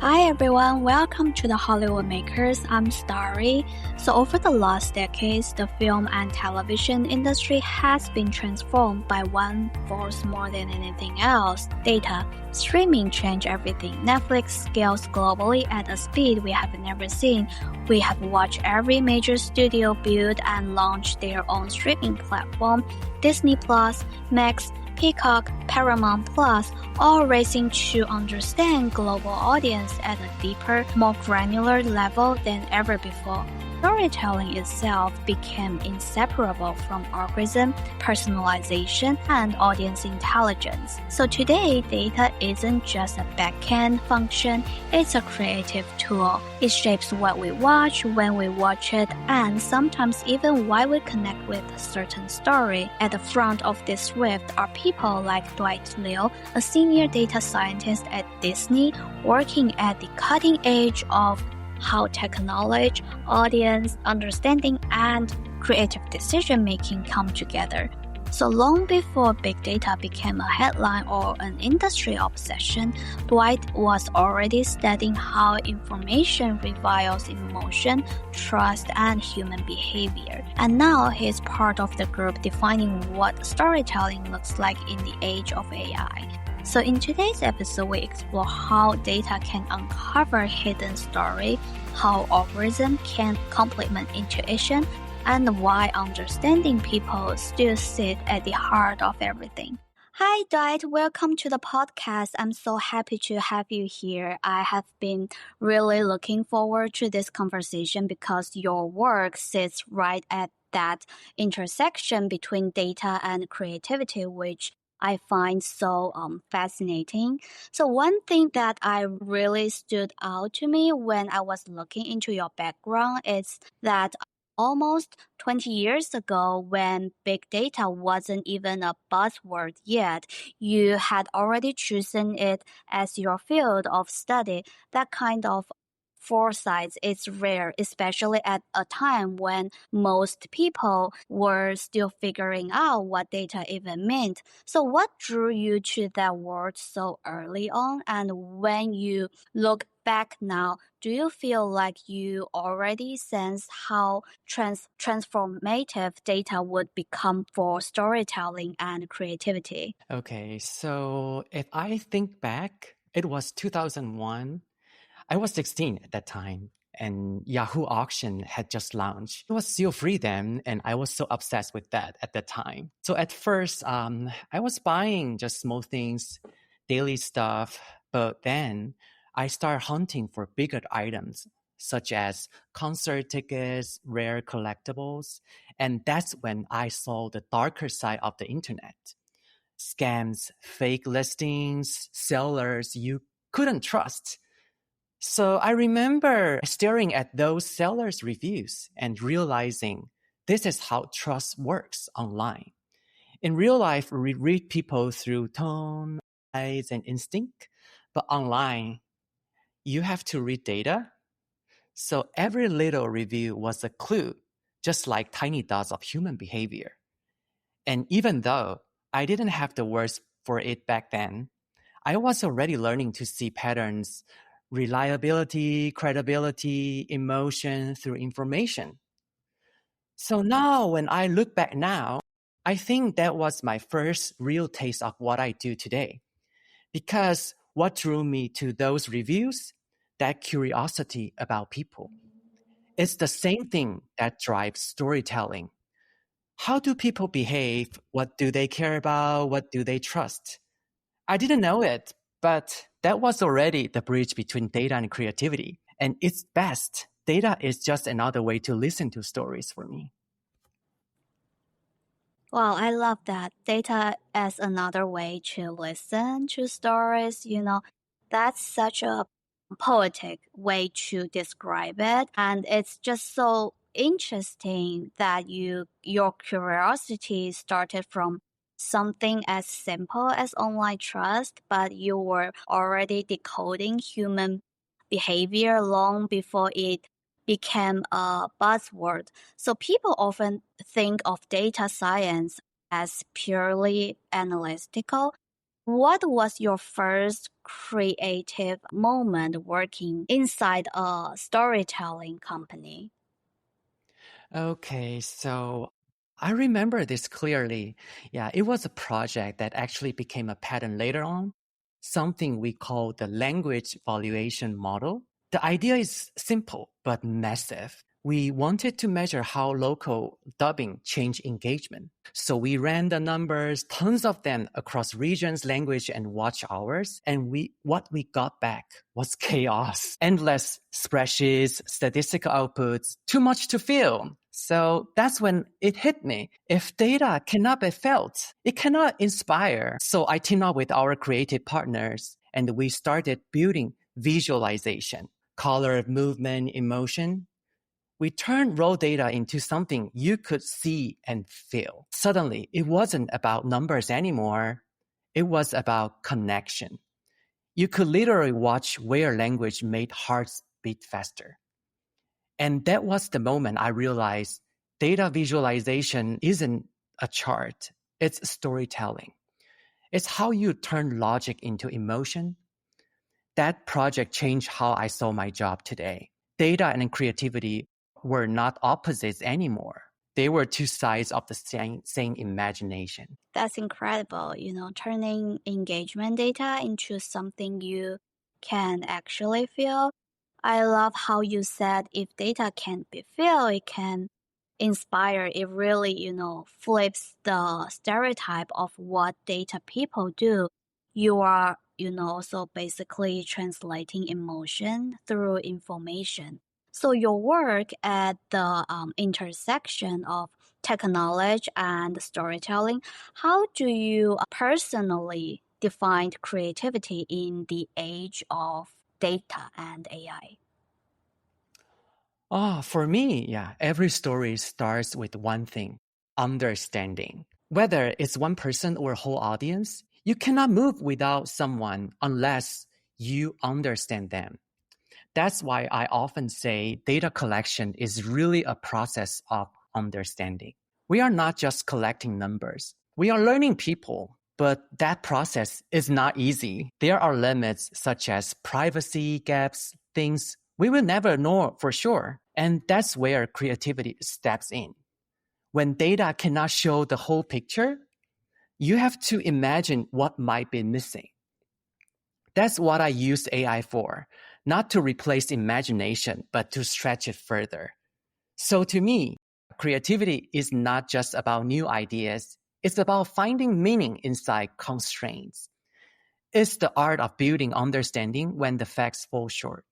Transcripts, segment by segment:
Hi everyone, welcome to the Hollywood Makers. I'm Starry. So over the last decades, the film and television industry has been transformed by one force more than anything else: data. Streaming changed everything. Netflix scales globally at a speed we have never seen. We have watched every major studio build and launch their own streaming platform. Disney Plus, Max, Peacock, Paramount Plus, all racing to understand global audience at a deeper, more granular level than ever before. Storytelling itself became inseparable from algorithm, personalization, and audience intelligence. So today, data isn't just a backend function, it's a creative tool. It shapes what we watch, when we watch it, and sometimes even why we connect with a certain story. At the front of this shift are people like Dwight Liu, a senior data scientist at Disney, working at the cutting edge of how technology, audience understanding, and creative decision making come together. So long before big data became a headline or an industry obsession, Dwight was already studying how information reveals emotion, trust, and human behavior. And now he's part of the group defining what storytelling looks like in the age of AI. So in today's episode, we explore how data can uncover hidden story, how algorithm can complement intuition, and why understanding people still sit at the heart of everything. Hi, Dwight. Welcome to the podcast. I'm so happy to have you here. I have been really looking forward to this conversation because your work sits right at that intersection between data and creativity, which I find so fascinating. So one thing that I really stood out to me when I was looking into your background is that almost 20 years ago, when big data wasn't even a buzzword yet, you had already chosen it as your field of study. That kind of foresight is rare, especially at a time when most people were still figuring out what data even meant. So, what drew you to that word so early on? And when you look back now, do you feel like you already sense how transformative data would become for storytelling and creativity? Okay, so if I think back, it was 2001. I was 16 at that time, and Yahoo Auction had just launched. It was still free then, and I was so obsessed with that at that time. So at first, I was buying just small things, daily stuff, but then I started hunting for bigger items, such as concert tickets, rare collectibles, and that's when I saw the darker side of the internet. Scams, fake listings, sellers you couldn't trust. So I remember staring at those sellers' reviews and realizing this is how trust works online. In real life, we read people through tone, eyes, and instinct, but online, you have to read data. So every little review was a clue, just like tiny dots of human behavior. And even though I didn't have the words for it back then, I was already learning to see patterns, reliability, credibility, emotion through information. So now when I look back now, I think that was my first real taste of what I do today. Because what drew me to those reviews? That curiosity about people. It's the same thing that drives storytelling. How do people behave? What do they care about? What do they trust? I didn't know it, but that was already the bridge between data and creativity. And it's best. Data is just another way to listen to stories for me. Well, I love that. Data as another way to listen to stories, that's such a poetic way to describe it. And it's just so interesting that your curiosity started from something as simple as online trust, but you were already decoding human behavior long before it became a buzzword. So people often think of data science as purely analytical, What was your first creative moment working inside a storytelling company? Okay, so I remember this clearly. Yeah, it was a project that actually became a pattern later on, something we call the language valuation model. The idea is simple but massive. We wanted to measure how local dubbing changed engagement. So we ran the numbers, tons of them across regions, language, and watch hours. And what we got back was chaos. Endless spreadsheets, statistical outputs, too much to fill. So that's when it hit me. If data cannot be felt, it cannot inspire. So I teamed up with our creative partners and we started building visualization, color, movement, emotion. We turned raw data into something you could see and feel. Suddenly, it wasn't about numbers anymore. It was about connection. You could literally watch where language made hearts beat faster. And that was the moment I realized data visualization isn't a chart. It's storytelling. It's how you turn logic into emotion. That project changed how I saw my job today. Data and creativity were not opposites anymore. They were two sides of the same imagination. That's incredible, turning engagement data into something you can actually feel. I love how you said if data can't be felt, it can inspire. It really, flips the stereotype of what data people do. You are, so basically translating emotion through information. So your work at the intersection of technology and storytelling, how do you personally define creativity in the age of data and AI? For me, yeah, every story starts with one thing, understanding. Whether it's one person or a whole audience, you cannot move without someone unless you understand them. That's why I often say data collection is really a process of understanding. We are not just collecting numbers. We are learning people, but that process is not easy. There are limits such as privacy gaps, things we will never know for sure. And that's where creativity steps in. When data cannot show the whole picture, you have to imagine what might be missing. That's what I use AI for, not to replace imagination, but to stretch it further. So to me, creativity is not just about new ideas. It's about finding meaning inside constraints. It's the art of building understanding when the facts fall short.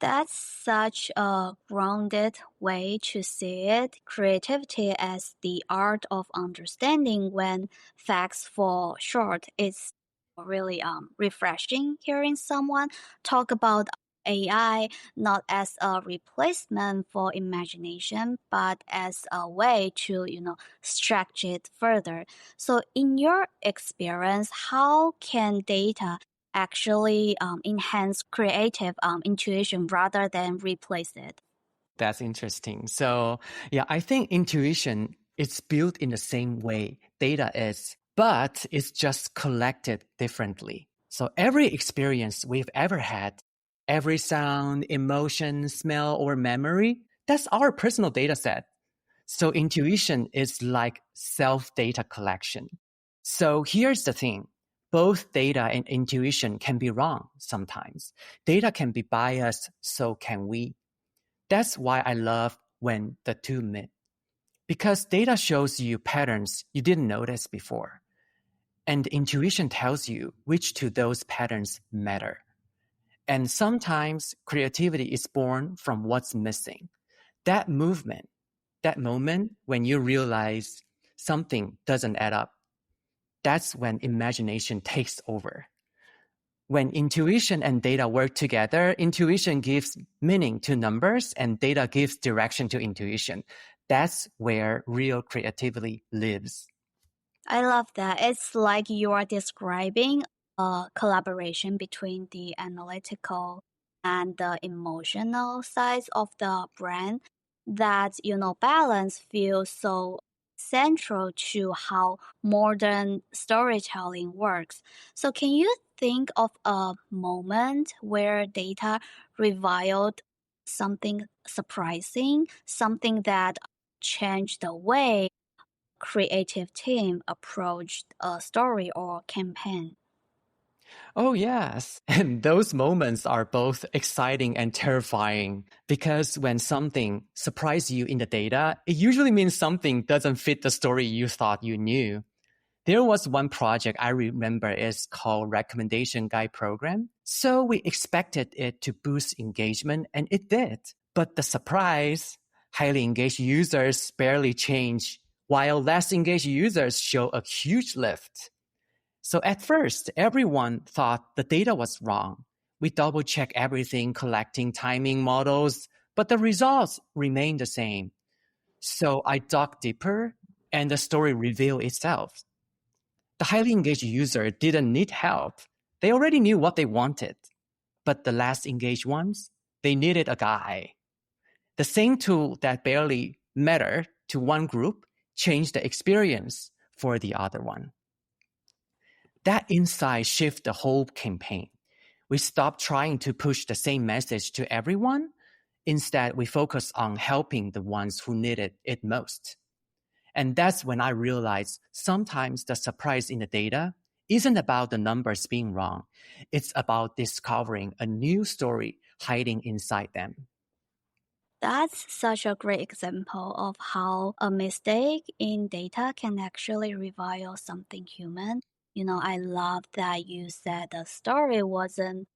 That's such a grounded way to see it. Creativity as the art of understanding when facts fall short. It's really refreshing hearing someone talk about AI not as a replacement for imagination, but as a way to, stretch it further. So, in your experience, how can data actually enhance creative intuition rather than replace it? That's interesting. So yeah, I think intuition is built in the same way data is, but it's just collected differently. So every experience we've ever had, every sound, emotion, smell, or memory, that's our personal data set. So intuition is like self-data collection. So here's the thing. Both data and intuition can be wrong sometimes. Data can be biased, so can we. That's why I love when the two meet. Because data shows you patterns you didn't notice before. And intuition tells you which to those patterns matter. And sometimes creativity is born from what's missing. That movement, that moment when you realize something doesn't add up, that's when imagination takes over. When intuition and data work together, intuition gives meaning to numbers and data gives direction to intuition. That's where real creativity lives. I love that. It's like you are describing a collaboration between the analytical and the emotional sides of the brand that, balance feels so central to how modern storytelling works. So, can you think of a moment where data revealed something surprising, something that changed the way creative team approached a story or campaign? Oh, yes. And those moments are both exciting and terrifying because when something surprises you in the data, it usually means something doesn't fit the story you thought you knew. There was one project I remember is called Recommendation Guide Program. So we expected it to boost engagement and it did. But the surprise, highly engaged users barely change, while less engaged users show a huge lift. So at first, everyone thought the data was wrong. We double checked everything, collecting timing models, but the results remained the same. So I dug deeper and the story revealed itself. The highly engaged user didn't need help. They already knew what they wanted. But the less engaged ones, they needed a guide. The same tool that barely mattered to one group changed the experience for the other one. That insight shifted the whole campaign. We stopped trying to push the same message to everyone. Instead, we focused on helping the ones who needed it most. And that's when I realized sometimes the surprise in the data isn't about the numbers being wrong. It's about discovering a new story hiding inside them. That's such a great example of how a mistake in data can actually reveal something human. I love that you said the story wasn't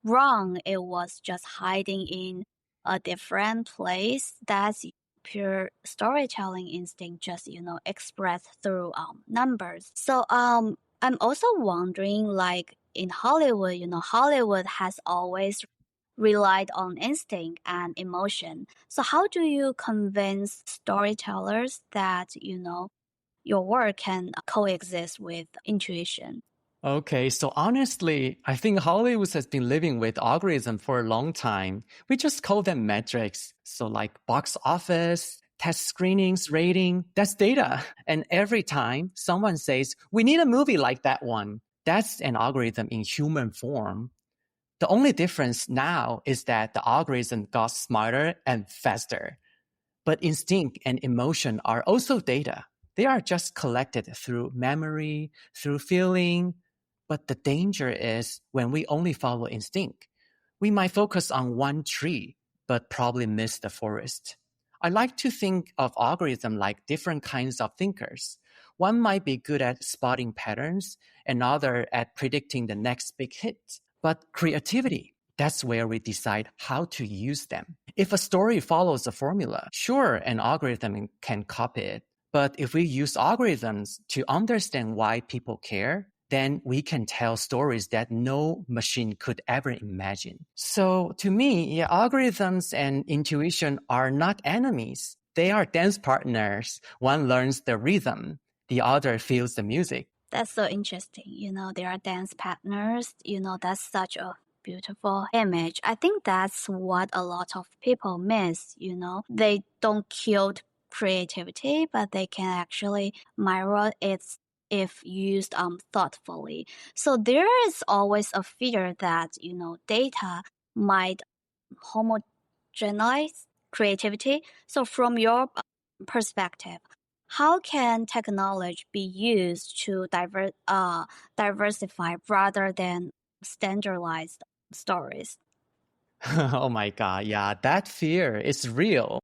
wrong, it was just hiding in a different place. That's pure storytelling instinct, just, expressed through numbers. So, I'm also wondering, like in Hollywood, Hollywood has always relied on instinct and emotion. So, how do you convince storytellers that, your work can coexist with intuition? Okay, so honestly, I think Hollywood has been living with algorithm for a long time. We just call them metrics. So like box office, test screenings, rating, that's data. And every time someone says, we need a movie like that one, that's an algorithm in human form. The only difference now is that the algorithm got smarter and faster. But instinct and emotion are also data. They are just collected through memory, through feeling. But the danger is when we only follow instinct. We might focus on one tree, but probably miss the forest. I like to think of algorithms like different kinds of thinkers. One might be good at spotting patterns, another at predicting the next big hit. But creativity, that's where we decide how to use them. If a story follows a formula, sure, an algorithm can copy it. But if we use algorithms to understand why people care, then we can tell stories that no machine could ever imagine. So to me, yeah, algorithms and intuition are not enemies. They are dance partners. One learns the rhythm, the other feels the music. That's so interesting. They are dance partners. That's such a beautiful image. I think that's what a lot of people miss. They don't kill creativity, but they can actually mirror it if used thoughtfully. So there is always a fear that, data might homogenize creativity. So from your perspective, how can technology be used to diversify rather than standardized stories? Oh my God. Yeah, that fear is real.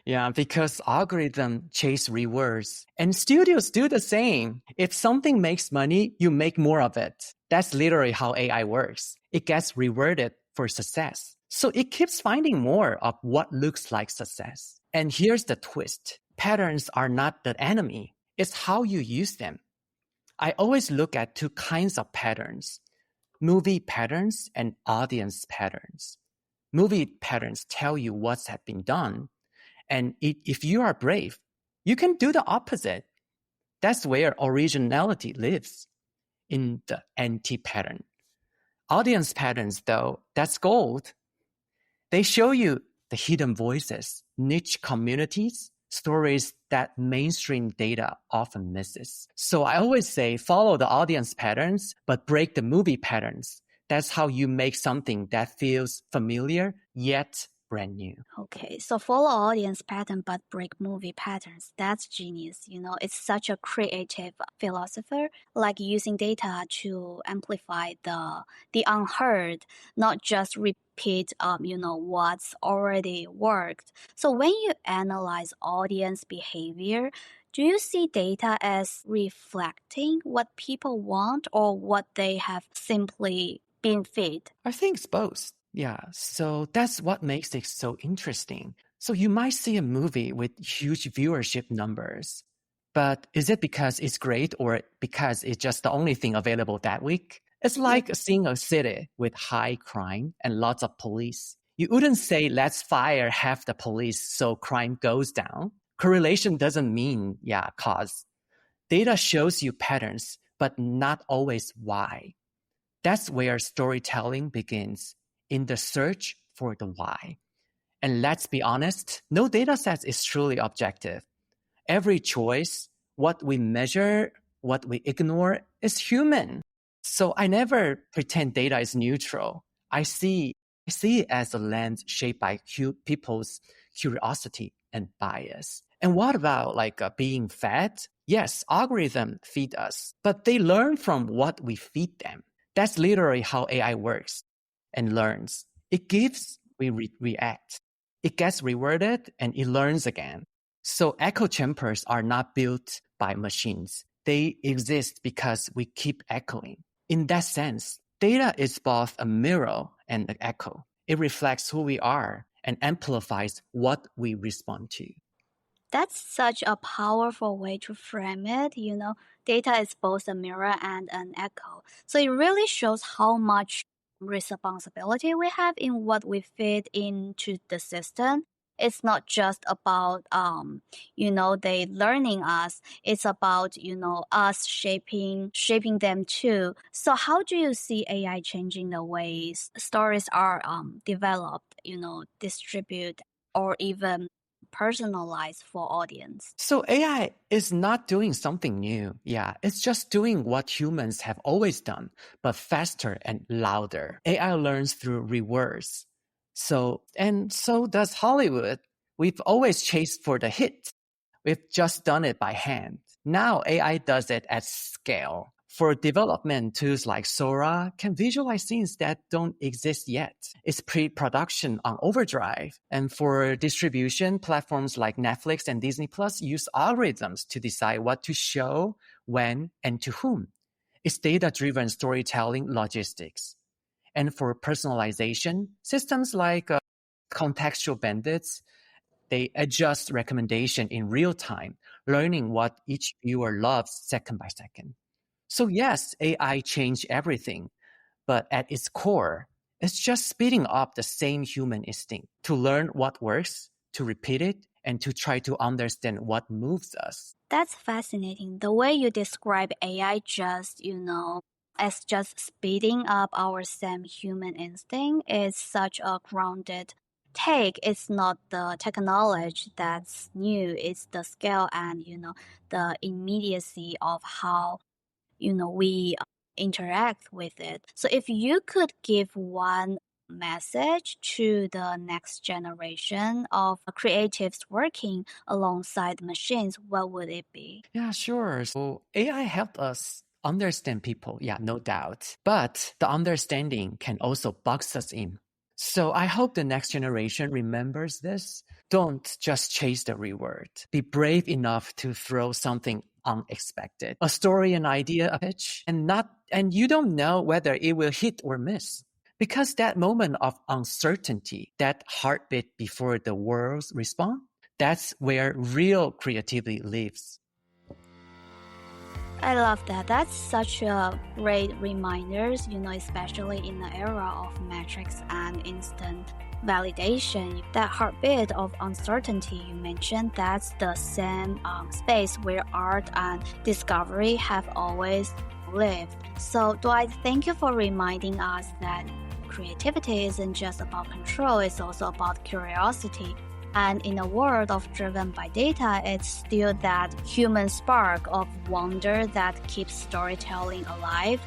Yeah, because algorithm chase rewards and studios do the same. If something makes money, you make more of it. That's literally how AI works. It gets rewarded for success. So it keeps finding more of what looks like success. And here's the twist. Patterns are not the enemy. It's how you use them. I always look at two kinds of patterns: movie patterns and audience patterns. Movie patterns tell you what's had been done. And if you are brave, you can do the opposite. That's where originality lives, in the anti-pattern. Audience patterns, though, that's gold. They show you the hidden voices, niche communities, stories that mainstream data often misses. So I always say follow the audience patterns, but break the movie patterns. That's how you make something that feels familiar yet brand new. Okay, so follow audience pattern but break movie patterns. That's genius. It's such a creative philosopher, like using data to amplify the unheard, not just repeat what's already worked. So when you analyze audience behavior, do you see data as reflecting what people want or what they have simply been fed? I think it's both. Yeah, so that's what makes it so interesting. So you might see a movie with huge viewership numbers, but is it because it's great or because it's just the only thing available that week? It's like seeing a city with high crime and lots of police. You wouldn't say, let's fire half the police so crime goes down. Correlation doesn't mean, cause. Data shows you patterns, but not always why. That's where storytelling begins, in the search for the why. And let's be honest, no dataset is truly objective. Every choice, what we measure, what we ignore, is human. So I never pretend data is neutral. I see it as a lens shaped by people's curiosity and bias. And what about being fed? Yes, algorithms feed us, but they learn from what we feed them. That's literally how AI works and learns. It gives, we react. It gets rewarded and it learns again. So echo chambers are not built by machines. They exist because we keep echoing. In that sense, data is both a mirror and an echo. It reflects who we are and amplifies what we respond to. That's such a powerful way to frame it. Data is both a mirror and an echo. So it really shows how much responsibility we have in what we feed into the system. It's not just about they learning us. It's about us shaping them too. So how do you see AI changing the ways stories are developed, distribute, or even personalized for audience? So AI is not doing something new. Yeah, it's just doing what humans have always done, but faster and louder. AI learns through rewards. So does Hollywood. We've always chased for the hit. We've just done it by hand. Now AI does it at scale. For development, tools like Sora can visualize scenes that don't exist yet. It's pre-production on overdrive. And for distribution, platforms like Netflix and Disney Plus use algorithms to decide what to show, when, and to whom. It's data-driven storytelling logistics. And for personalization, systems like contextual bandits, they adjust recommendation in real time, learning what each viewer loves second by second. So yes, AI changed everything, but at its core, it's just speeding up the same human instinct to learn what works, to repeat it, and to try to understand what moves us. That's fascinating. The way you describe AI as just speeding up our same human instinct is such a grounded take. It's not the technology that's new, it's the scale and, the immediacy of how, we interact with it. So if you could give one message to the next generation of creatives working alongside machines, what would it be? Yeah, sure. So AI helped us understand people, yeah, no doubt. But the understanding can also box us in. So I hope the next generation remembers this. Don't just chase the reward. Be brave enough to throw something unexpected. A story, an idea, a pitch, and you don't know whether it will hit or miss. Because that moment of uncertainty, that heartbeat before the world's respond, that's where real creativity lives. I love that. That's such a great reminders, especially in the era of metrics and instant validation. That heartbeat of uncertainty you mentioned, that's the same space where art and discovery have always lived. So Dwight, thank you for reminding us that creativity isn't just about control, it's also about curiosity. And in a world driven by data, it's still that human spark of wonder that keeps storytelling alive.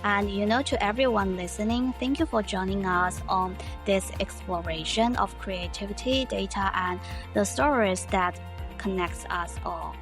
And to everyone listening, thank you for joining us on this exploration of creativity, data, and the stories that connects us all.